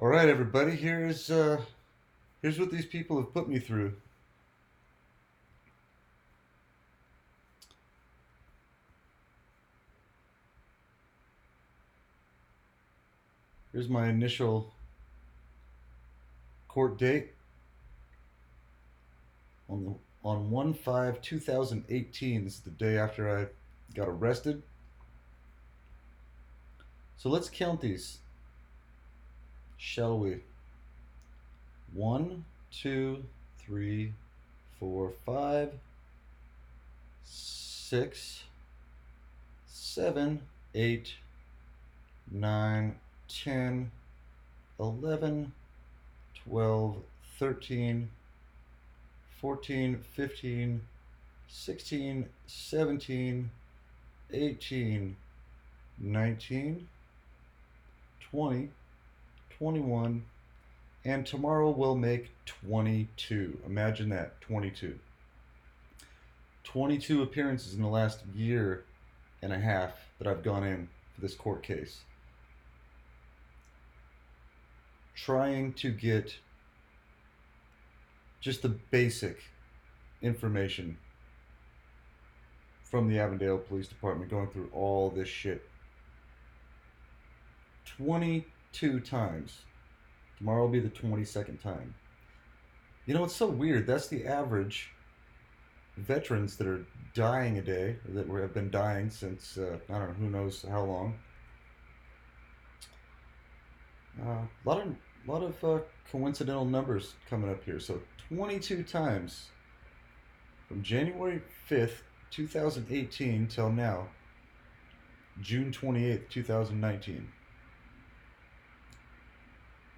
All right, everybody. Here's what these people have put me through. Here's my initial court date on 1/5/2018. This is the day after I got arrested. So let's count these, shall we? 1, 2, 3, 4, 5, 6, 7, 8, 9, 10, 11, 12, 13, 14, 15, 16, 17, 18, 19, 20, 21, and tomorrow will make 22. Imagine that, 22. 22 appearances in the last year and a half that I've gone in for this court case, trying to get just the basic information from the Avondale Police Department, going through all this shit 22 times. Tomorrow will be the 22nd time. You know, it's so weird. That's the average veterans that are dying a day, or that have been dying since, I don't know, who knows how long. A lot of coincidental numbers coming up here. So 22 times from January 5th, 2018 till now, June 28th, 2019.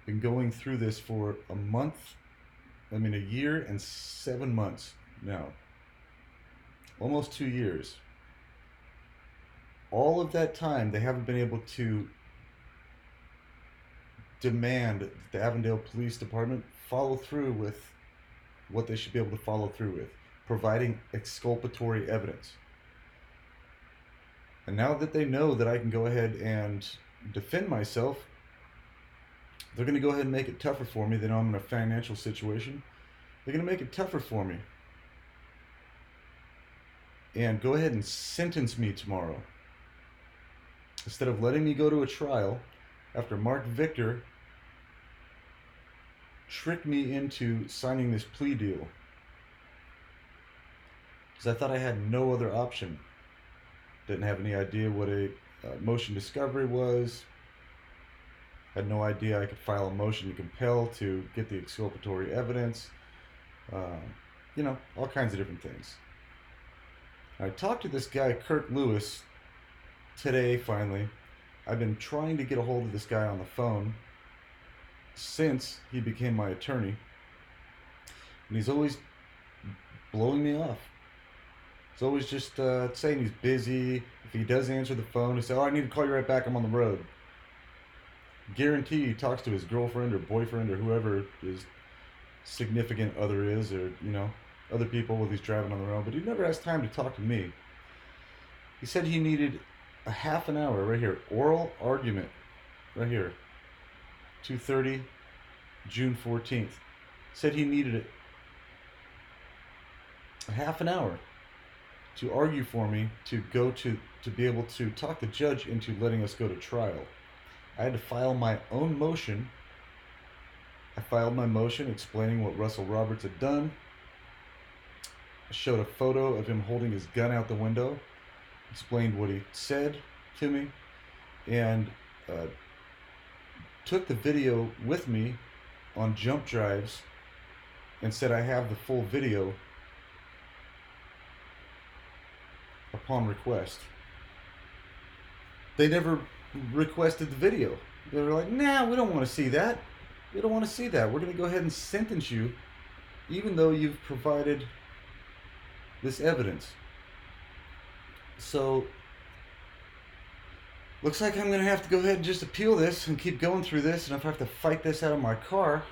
Been going through this for a year and 7 months now. Almost 2 years. All of that time, they haven't been able to demand that the Avondale Police Department follow through with what they should be able to follow through with, providing exculpatory evidence. And now that they know that I can go ahead and defend myself, they're going to go ahead and make it tougher for me. They know I'm in a financial situation. They're going to make it tougher for me and go ahead and sentence me tomorrow, instead of letting me go to a trial after Mark Victor tricked me into signing this plea deal, because I thought I had no other option. Didn't have any idea what a motion discovery was. Had no idea I could file a motion to compel to get the exculpatory evidence. All kinds of different things. I talked to this guy, Kirk Lewis, today finally. I've been trying to get a hold of this guy on the phone since he became my attorney, and he's always blowing me off. He's always just saying he's busy. If he does answer the phone, he says, "Oh, I need to call you right back, I'm on the road." Guarantee he talks to his girlfriend or boyfriend or whoever his significant other is, or other people while he's driving on the road, but he never has time to talk to me. He said he needed a half an hour right here, oral argument, right here, 2:30, June 14th. Said he needed it a half an hour to argue for me to be able to talk the judge into letting us go to trial. I had to file my own motion. I filed my motion explaining what Russell Roberts had done. I showed a photo of him holding his gun out the window, explained what he said to me, and took the video with me on jump drives and said I have the full video upon request. They never requested the video. They were like, "Nah, we don't want to see that. We don't want to see that. We're going to go ahead and sentence you even though you've provided this evidence." So looks like I'm going to have to go ahead and just appeal this and keep going through this, and if I have to fight this out of my car,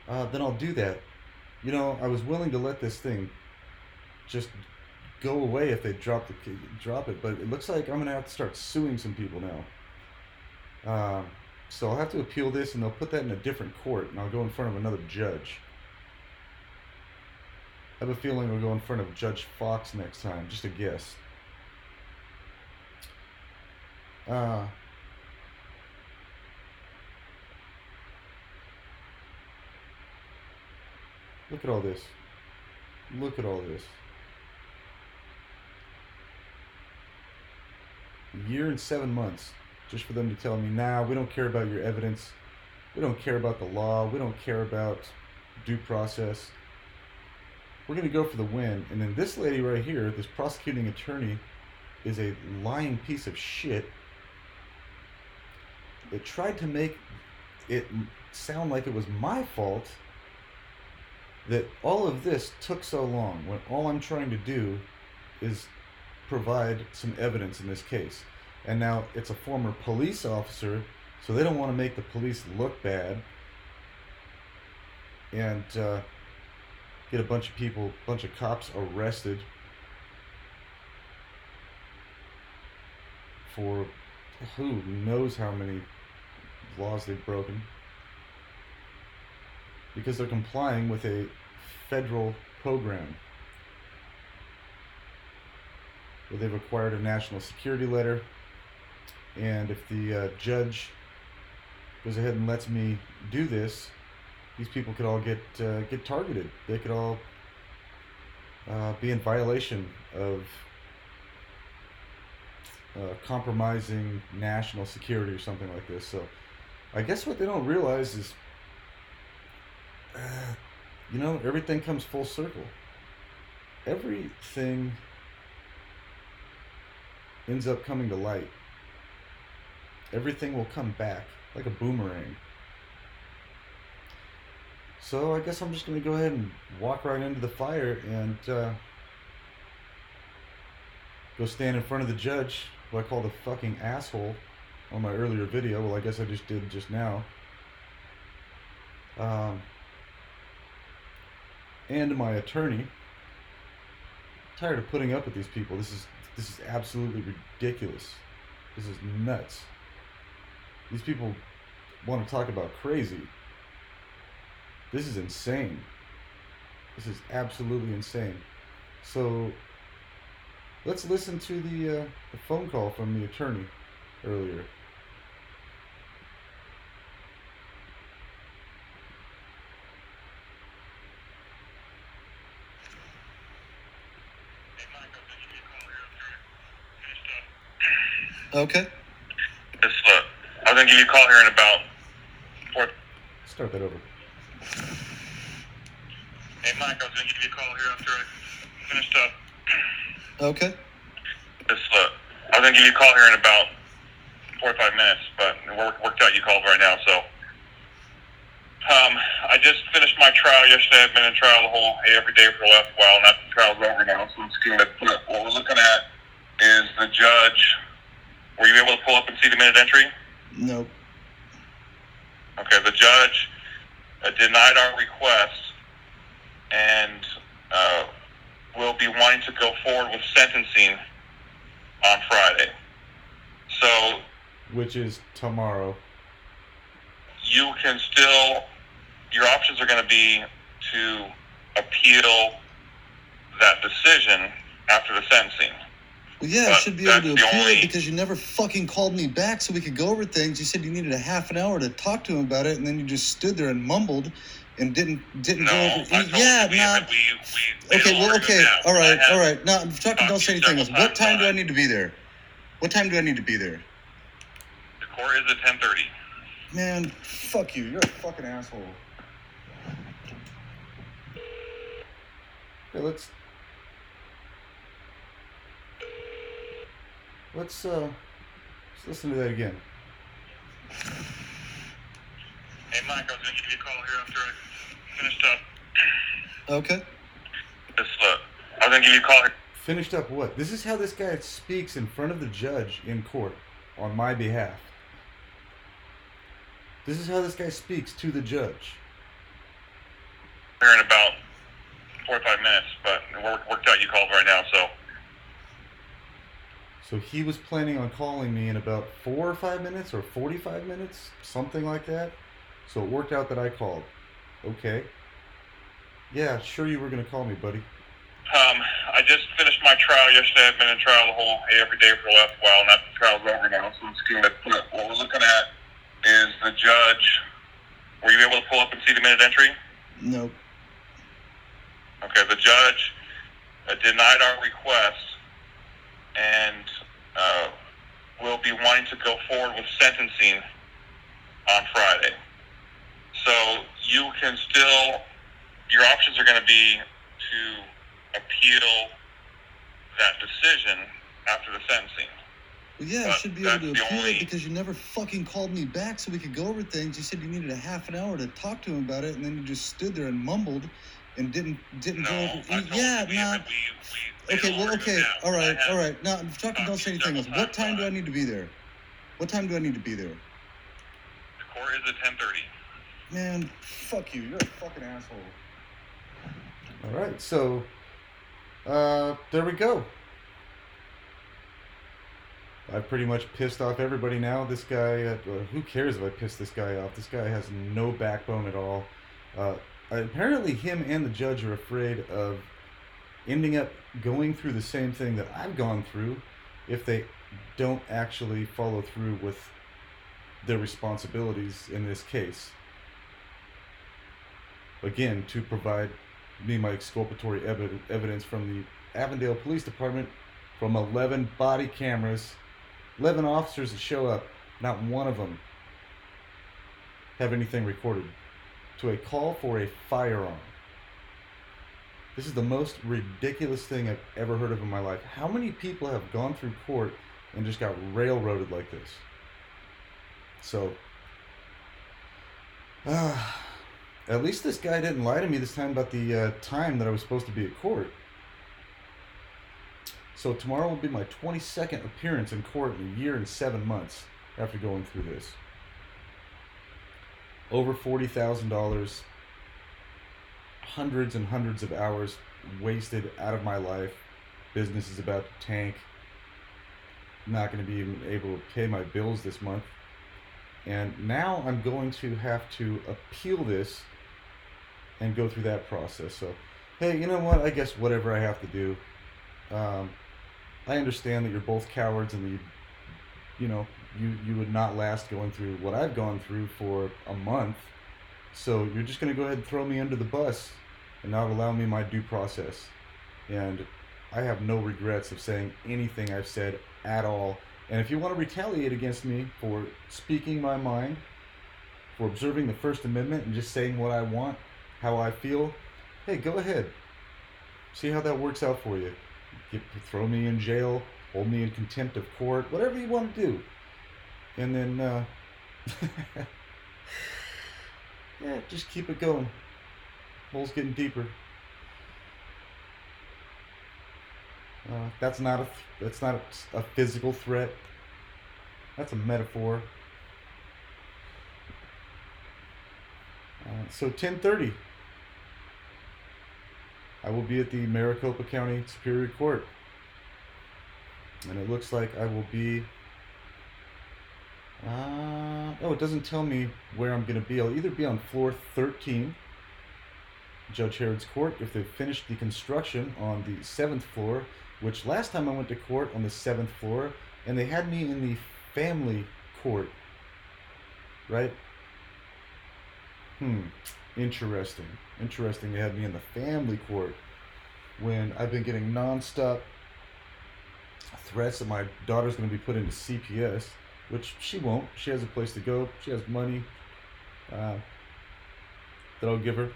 then I'll do that. I was willing to let this thing just go away if they drop it, but it looks like I'm going to have to start suing some people now. So I'll have to appeal this, and they'll put that in a different court, and I'll go in front of another judge. I have a feeling I'll go in front of Judge Fox next time, just a guess. Look at all this. Look at all this. A year and 7 months just for them to tell me, nah, we don't care about your evidence. We don't care about the law. We don't care about due process. We're going to go for the win. And then this lady right here, this prosecuting attorney, is a lying piece of shit. It tried to make it sound like it was my fault that all of this took so long, when all I'm trying to do is provide some evidence in this case. And now it's a former police officer, so they don't want to make the police look bad and get a bunch of cops arrested for who knows how many laws they've broken, because they're complying with a federal program where they've acquired a national security letter. And if the judge goes ahead and lets me do this, these people could all get targeted. They could all be in violation of compromising national security or something like this. So I guess what they don't realize is, everything comes full circle. Everything ends up coming to light. Everything will come back like a boomerang. So I guess I'm just going to go ahead and walk right into the fire and go stand in front of the judge, who I called a fucking asshole on my earlier video. Well, I guess I just did just now. And my attorney. I'm tired of putting up with these people. This is absolutely ridiculous. This is nuts. These people want to talk about crazy. This is insane. This is absolutely insane. So let's listen to the phone call from the attorney earlier. Okay. Just I was gonna give you a call here in about 4. Start that over. Hey Mike, I was gonna give you a call here after I finished up. Okay. Just I was gonna give you a call here in about 4 or 5 minutes, but it worked out. You called right now, so I just finished my trial yesterday. I've been in trial every day for the last while, and that trial's over now. So it's good. What we're looking at is the judge. Were you able to pull up and see the minute entry? Nope. Okay, the judge denied our request and will be wanting to go forward with sentencing on Friday. So, which is tomorrow. You can still, your options are going to be to appeal that decision after the sentencing. Well, yeah, I should be able to appeal it because you never fucking called me back so we could go over things. You said you needed a half an hour to talk to him about it, and then you just stood there and mumbled and didn't go over. Okay. All right. No, I'm talking. Don't say anything else. What time do I need to be there? What time do I need to be there? The court is at 10:30. Man, fuck you. You're a fucking asshole. Okay, let's listen to that again. Hey Mike, I was going to give you a call here after I finished up. Okay. Just I was going to give you a call here. Finished up what? This is how this guy speaks in front of the judge in court on my behalf. This is how this guy speaks to the judge. Here in about 4 or 5 minutes, but it worked out. You called right now, so. So he was planning on calling me in about 4 or 5 minutes or 45 minutes, something like that. So it worked out that I called. Okay. Yeah, sure you were going to call me, buddy. I just finished my trial yesterday. I've been in trial the whole every day for the last while, and that trial's over now. So it's good. But what we're looking at is the judge. Were you able to pull up and see the minute entry? Nope. Okay, the judge denied our request and will be wanting to go forward with sentencing on Friday. So you can still, your options are going to be to appeal that decision after the sentencing. Well, yeah, I should be able to appeal it because you never fucking called me back so we could go over things. You said you needed a half an hour to talk to him about it, and then you just stood there and mumbled and didn't go over. Yeah, nah. Okay, well, okay, all right. Now, don't say anything else. What time do I need to be there? What time do I need to be there? The court is at 10:30. Man, fuck you. You're a fucking asshole. All right, so there we go. I've pretty much pissed off everybody now. This guy, who cares if I piss this guy off? This guy has no backbone at all. Apparently him and the judge are afraid of ending up going through the same thing that I've gone through if they don't actually follow through with their responsibilities in this case. Again, to provide me my exculpatory evidence from the Avondale Police Department, from 11 body cameras, 11 officers that show up, not one of them have anything recorded, to a call for a firearm. This is the most ridiculous thing I've ever heard of in my life. How many people have gone through court and just got railroaded like this? So, at least this guy didn't lie to me this time about the time that I was supposed to be at court. So tomorrow will be my 22nd appearance in court in a year and 7 months after going through this. Over $40,000, hundreds and hundreds of hours wasted out of my life. Business is about to tank. I'm not going to be even able to pay my bills this month. And now I'm going to have to appeal this and go through that process. So, hey, you know what? I guess whatever I have to do. I understand that you're both cowards and that you would not last going through what I've gone through for a month. So you're just going to go ahead and throw me under the bus and not allow me my due process. And I have no regrets of saying anything I've said at all. And if you want to retaliate against me for speaking my mind, for observing the First Amendment and just saying what I want, how I feel, hey, go ahead. See how that works out for you. Throw me in jail, hold me in contempt of court, whatever you want to do. And then, yeah, just keep it going. Hole's getting deeper. That's not a physical threat. That's a metaphor. So 10:30. I will be at the Maricopa County Superior Court. And it looks like I will be... it doesn't tell me where I'm going to be. I'll either be on floor 13, Judge Herod's court, if they've finished the construction on the 7th floor, which last time I went to court on the 7th floor, and they had me in the family court. Right? Interesting. They had me in the family court when I've been getting non-stop threats that my daughter's going to be put into CPS, which she won't. She has a place to go. She has money that I'll give her.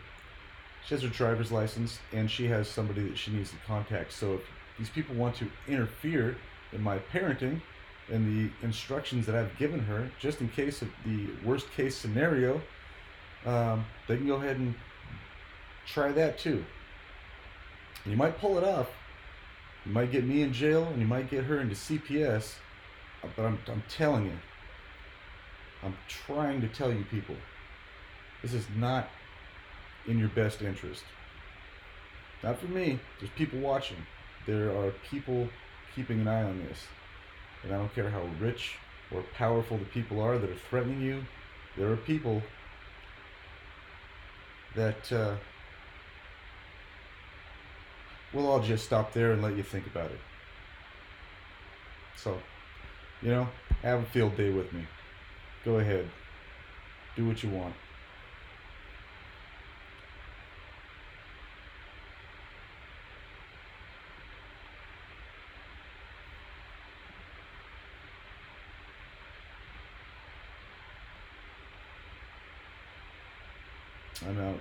She has her driver's license, and she has somebody that she needs to contact. So if these people want to interfere in my parenting and the instructions that I've given her, just in case of the worst case scenario, they can go ahead and try that too. You might pull it off. You might get me in jail, and you might get her into CPS. But I'm telling you, I'm trying to tell you people, this is not in your best interest. Not for me. There's people watching. There are people keeping an eye on this. And I don't care how rich or powerful the people are that are threatening you. There are people that will all just stop there and let you think about it. So, have a field day with me. Go ahead. Do what you want. I'm out.